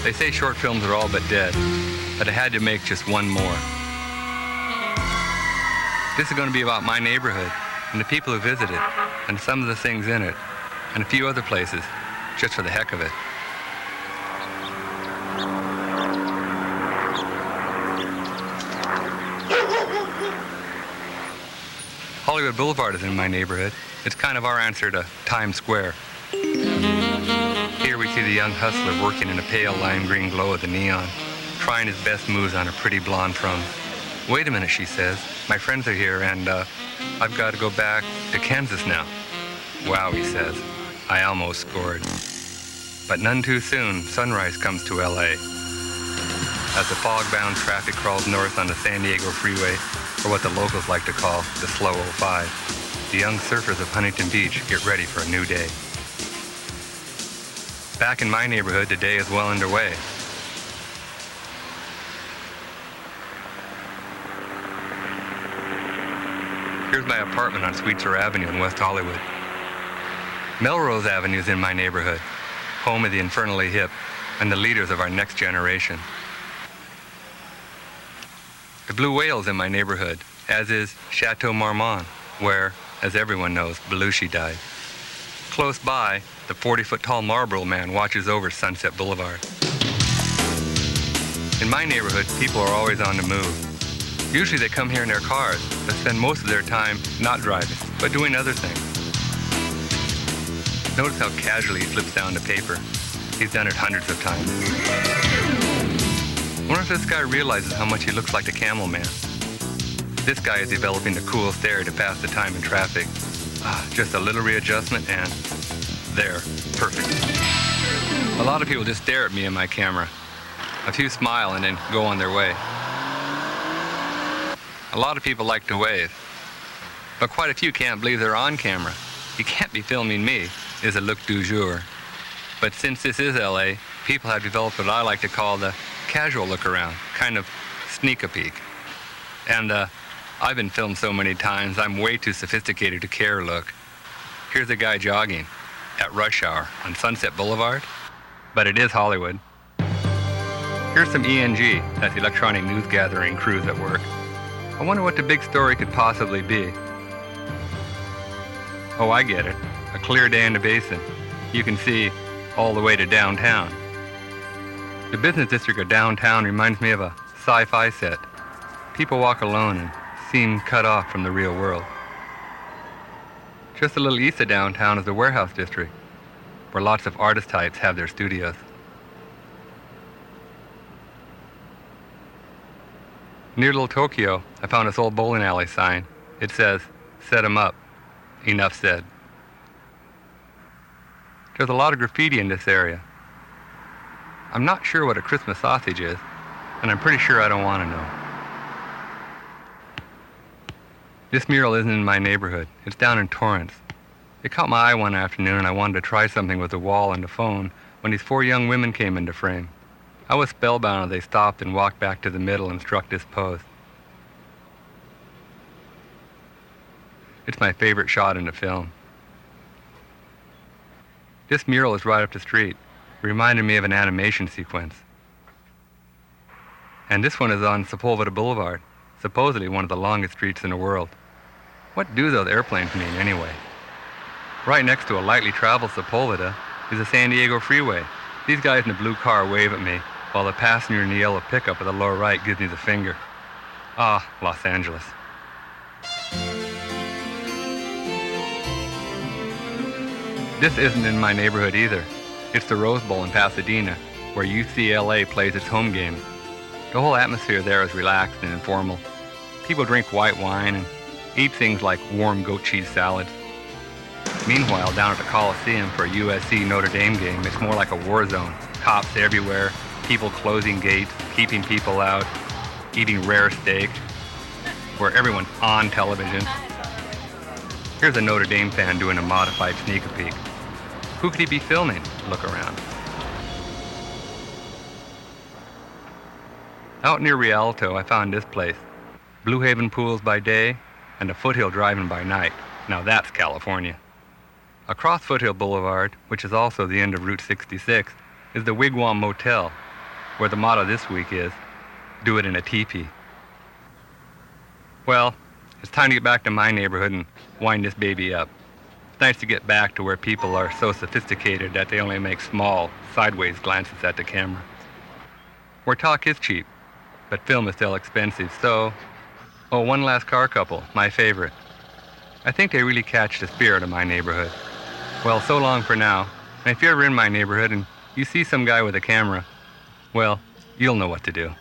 They say short films are all but dead, but I had to make just one more. This is going to be about my neighborhood and the people who visit it and some of the things in it and a few other places, just for the heck of it. Hollywood Boulevard is in my neighborhood. It's kind of our answer to Times Square. Here we see the young hustler working in a pale lime green glow of the neon, trying his best moves on a pretty blonde from. Wait a minute, she says. My friends are here and I've got to go back to Kansas now. Wow, he says. I almost scored. But none too soon, sunrise comes to L.A. As the fog-bound traffic crawls north on the San Diego freeway, or what the locals like to call the Slow 05, the young surfers of Huntington Beach get ready for a new day. Back in my neighborhood, the day is well underway. Here's my apartment on Sweetser Avenue in West Hollywood. Melrose Avenue is in my neighborhood, home of the infernally hip and the leaders of our next generation. The Blue Whale's in my neighborhood, as is Chateau Marmont, where, as everyone knows, Belushi died. Close by, the 40-foot-tall Marlboro Man watches over Sunset Boulevard. In my neighborhood, people are always on the move. Usually they come here in their cars, but spend most of their time not driving, but doing other things. Notice how casually he flips down the paper. He's done it hundreds of times. I wonder if this guy realizes how much he looks like the Camel Man. This guy is developing the cool stare to pass the time in traffic. Just a little readjustment and there, perfect. A lot of people just stare at me and my camera. A few smile and then go on their way. A lot of people like to wave, but quite a few can't believe they're on camera. You can't be filming me, is a look du jour. But since this is LA, people have developed what I like to call the casual look around, kind of sneak a peek. And I've been filmed so many times, I'm way too sophisticated to care look. Here's a guy jogging at rush hour on Sunset Boulevard, but it is Hollywood. Here's some ENG, that's electronic news gathering crews at work. I wonder what the big story could possibly be. Oh, I get it. A clear day in the basin. You can see all the way to downtown. The business district of downtown reminds me of a sci-fi set. People walk alone and seem cut off from the real world. Just a little east of downtown is the warehouse district, where lots of artist types have their studios. Near Little Tokyo, I found this old bowling alley sign. It says, "Set 'em up. Enough said." There's a lot of graffiti in this area. I'm not sure what a Christmas sausage is, and I'm pretty sure I don't want to know. This mural isn't in my neighborhood. It's down in Torrance. It caught my eye one afternoon, and I wanted to try something with the wall and the phone when these 4 young women came into frame. I was spellbound as they stopped and walked back to the middle and struck this pose. It's my favorite shot in the film. This mural is right up the street. It reminded me of an animation sequence. And this one is on Sepulveda Boulevard, supposedly one of the longest streets in the world. What do those airplanes mean anyway? Right next to a lightly traveled Sepulveda is the San Diego freeway. These guys in the blue car wave at me, while the passenger in the yellow pickup at the lower right gives me the finger. Ah, Los Angeles. This isn't in my neighborhood either. It's the Rose Bowl in Pasadena, where UCLA plays its home games. The whole atmosphere there is relaxed and informal. People drink white wine and eat things like warm goat cheese salads. Meanwhile, down at the Coliseum for a USC Notre Dame game, it's more like a war zone. Cops everywhere, people closing gates, keeping people out, eating rare steak, where everyone's on television. Here's a Notre Dame fan doing a modified sneak a peek. Who could he be filming? Look around. Out near Rialto, I found this place. Blue Haven pools by day and a foothill driving by night. Now that's California. Across Foothill Boulevard, which is also the end of Route 66, is the Wigwam Motel, where the motto this week is, do it in a teepee. Well, it's time to get back to my neighborhood and wind this baby up. It's nice to get back to where people are so sophisticated that they only make small, sideways glances at the camera. Where talk is cheap, but film is still expensive, so... Oh, one last car couple, my favorite. I think they really catch the spirit of my neighborhood. Well, so long for now. And if you're ever in my neighborhood and you see some guy with a camera, well, you'll know what to do.